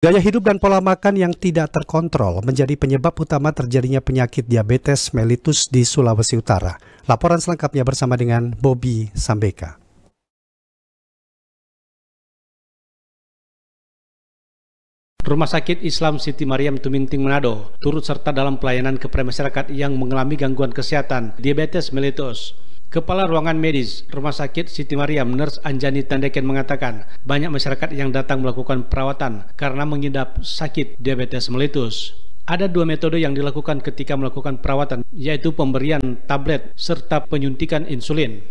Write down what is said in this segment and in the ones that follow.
Gaya hidup dan pola makan yang tidak terkontrol menjadi penyebab utama terjadinya penyakit diabetes mellitus di Sulawesi Utara. Laporan selengkapnya bersama dengan Bobby Sambeka. Rumah Sakit Islam Siti Mariam Tuminting Manado turut serta dalam pelayanan kepada masyarakat yang mengalami gangguan kesehatan diabetes mellitus. Kepala Ruangan Medis Rumah Sakit Siti Mariam, Nurse Anjani Tandeken mengatakan, banyak masyarakat yang datang melakukan perawatan karena mengidap sakit diabetes mellitus. Ada dua metode yang dilakukan ketika melakukan perawatan, yaitu pemberian tablet serta penyuntikan insulin.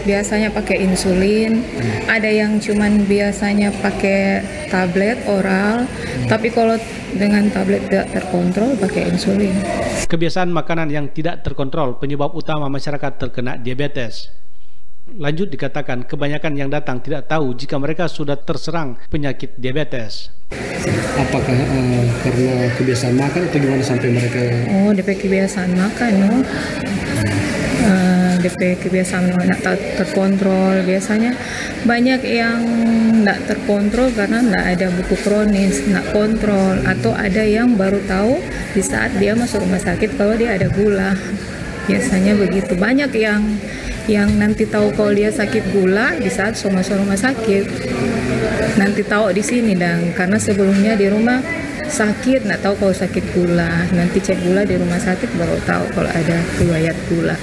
Biasanya pakai insulin, ada yang cuman biasanya pakai tablet oral, tapi kalau dengan tablet tidak terkontrol pakai insulin. Kebiasaan makanan yang tidak terkontrol penyebab utama masyarakat terkena diabetes. Lanjut dikatakan, kebanyakan yang datang tidak tahu jika mereka sudah terserang penyakit diabetes. Apakah karena kebiasaan makan atau gimana sampai mereka? Oh, DP kebiasaan makan, no. DP kebiasaan nak terkontrol. Biasanya banyak yang tidak terkontrol karena tidak ada buku kronis, nak kontrol, atau ada yang baru tahu di saat dia masuk rumah sakit kalau dia ada gula. Biasanya begitu. Banyak yang nanti tahu kalau dia sakit gula di saat masuk rumah sakit. Nanti tahu di sini dan karena sebelumnya di rumah sakit, nggak tahu kalau sakit gula. Nanti cek gula di rumah sakit baru tahu kalau ada riwayat gula.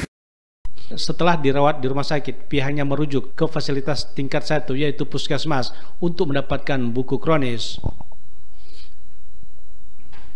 Setelah dirawat di rumah sakit, pihaknya merujuk ke fasilitas tingkat 1 yaitu puskesmas untuk mendapatkan buku kronis.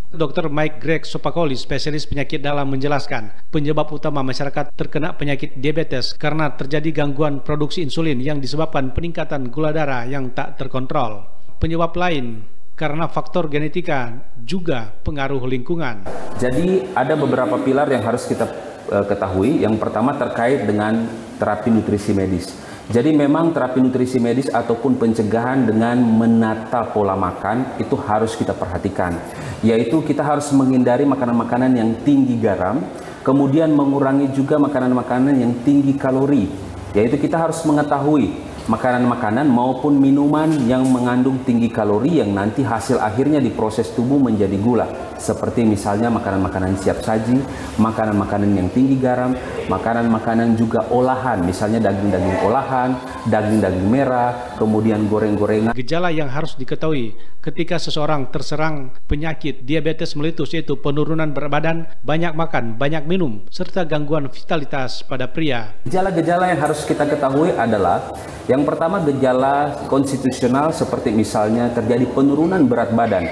Dr. Mike Greg Sopakoli, spesialis penyakit dalam, menjelaskan penyebab utama masyarakat terkena penyakit diabetes karena terjadi gangguan produksi insulin yang disebabkan peningkatan gula darah yang tak terkontrol. Penyebab lain karena faktor genetika juga pengaruh lingkungan. Jadi ada beberapa pilar yang harus kita ketahui. Yang pertama terkait dengan terapi nutrisi medis. Jadi memang terapi nutrisi medis ataupun pencegahan dengan menata pola makan itu harus kita perhatikan. Yaitu kita harus menghindari makanan-makanan yang tinggi garam, kemudian mengurangi juga makanan-makanan yang tinggi kalori. Yaitu kita harus mengetahui makanan-makanan maupun minuman yang mengandung tinggi kalori yang nanti hasil akhirnya diproses tubuh menjadi gula. Seperti misalnya makanan-makanan siap saji, makanan-makanan yang tinggi garam, makanan-makanan juga olahan, misalnya daging-daging olahan, daging-daging merah, kemudian goreng-gorengan. Gejala yang harus diketahui ketika seseorang terserang penyakit diabetes mellitus yaitu penurunan berat badan, banyak makan, banyak minum, serta gangguan vitalitas pada pria. Gejala-gejala yang harus kita ketahui adalah yang pertama gejala konstitusional seperti misalnya terjadi penurunan berat badan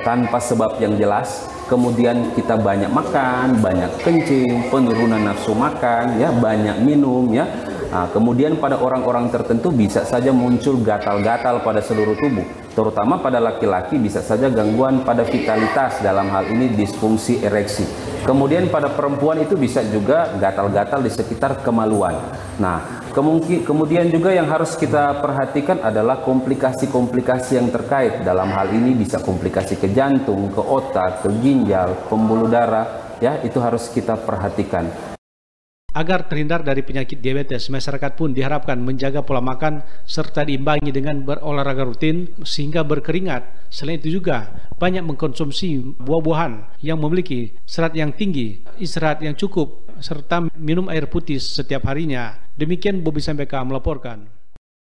tanpa sebab yang jelas, kemudian kita banyak makan, banyak kencing, penurunan nafsu makan, ya, banyak minum, ya. Nah, kemudian pada orang-orang tertentu bisa saja muncul gatal-gatal pada seluruh tubuh, terutama pada laki-laki bisa saja gangguan pada vitalitas, dalam hal ini disfungsi ereksi. Kemudian pada perempuan itu bisa juga gatal-gatal di sekitar kemaluan. Nah, kemudian juga yang harus kita perhatikan adalah komplikasi-komplikasi yang terkait. Dalam hal ini bisa komplikasi ke jantung, ke otak, ke ginjal, pembuluh darah, ya, itu harus kita perhatikan. Agar terhindar dari penyakit diabetes, masyarakat pun diharapkan menjaga pola makan serta diimbangi dengan berolahraga rutin sehingga berkeringat. Selain itu juga banyak mengkonsumsi buah-buahan yang memiliki serat yang tinggi, istirahat yang cukup, serta minum air putih setiap harinya. Demikian Bobby Sambeka melaporkan.